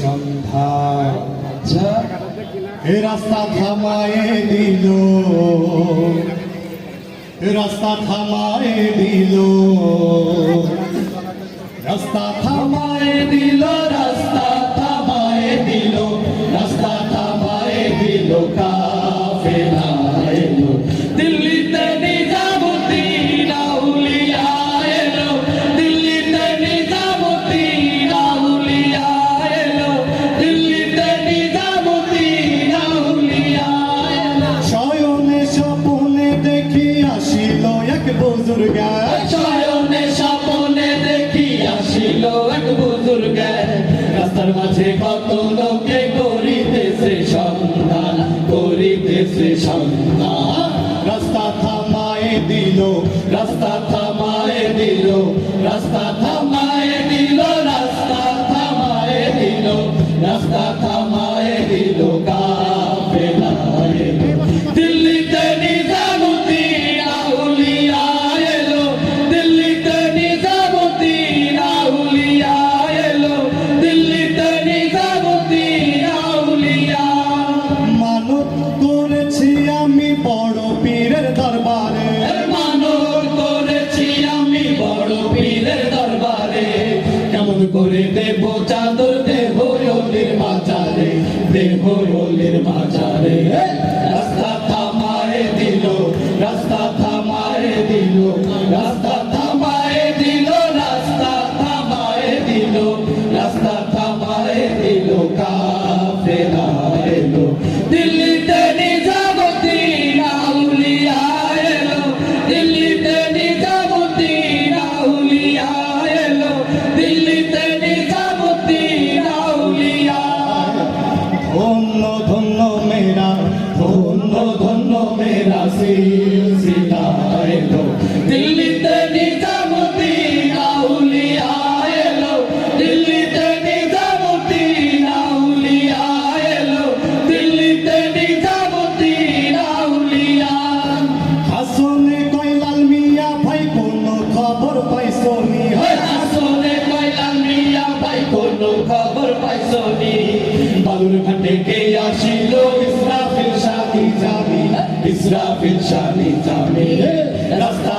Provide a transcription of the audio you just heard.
সন্ধ্যা এ রাস্তা থামায়ে দিল, রাস্তা থামায়ে দিল, রাস্তা থামায়ে দিল, রাস্তা থামায়ে দিল, রাস্তা থামায়ে দিল, কাফেলা এলো দিল্লিতে নিজামুদ্দিন আউলিয়া এলো, দিল্লিতে নিজামুদ্দিন আউলিয়া এলো, দিল্লিতে নিজামুদ্দিন আউলিয়া এলো। শয়নে স্বপনে দেখি আসিল এক বুজুর্গ, শয়নে স্বপনে দেখি আসিল এক বুজুর্গ, রাস্তার মাঝে কত লোকে করিতেছে সন্ধান, করিতেছে সন্ধান। রাস্তা থামায়ে দিল, রাস্তা থামায়ে দিল, রাস্তা থামায়ে দিল, রাস্তা থামায়ে দিল, রাস্তা থামায়ে দিল, কাফেলা এলো দিল্লিতে নিজামুদ্দিন আউলিয়া এলো, দিল্লিতে নিজামুদ্দিন আউলিয়া এলো, দিল্লিতে নিজামুদ্দিন আউলিয়া। মানত করেছি আমি বড় পীরের দরবারে, মানত করেছি আমি বড় পীরের দরবারে, কেমন করে দেব চাদর দেহ ওলির মাজারে, দেহ ওলির মাজারে। রাস্তা থামায়ে দিল, রাস্তা থামায়ে দিল, রাস্তা থামায়ে দিল, রাস্তা থামায়ে দিল, রাস্তা থামায়ে দিল, কাফেলা এলো দিল্লিতে নিজামুদ্দিন আউলিয়া এলো, দিল্লিতে নিজামুদ্দিন আউলিয়া এলো, দিল্লিতে নিজামুদ্দিন আউলিয়া। ধন্য ধন্য মেরা, ধন্য ধন্য মেরা সিলসিলা এলো, দিল্লিতে নিজামুদ্দিন আউলিয়া এলো, দিল্লিতে নিজামুদ্দিন আউলিয়া এলো, দিল্লিতে নিজামুদ্দিন আউলিয়া। হাসনে কয়লাল মিয়া ভাই কোন খবর পাইছনি, হাসনে কয়লাল মিয়া ভাই কোন খবর পাইছনি, বালুর ঘাটে কে আসিল ইসরাফিল শাহ নিজামী, ইসরাফিল শাহ নিজামী। রাস্তা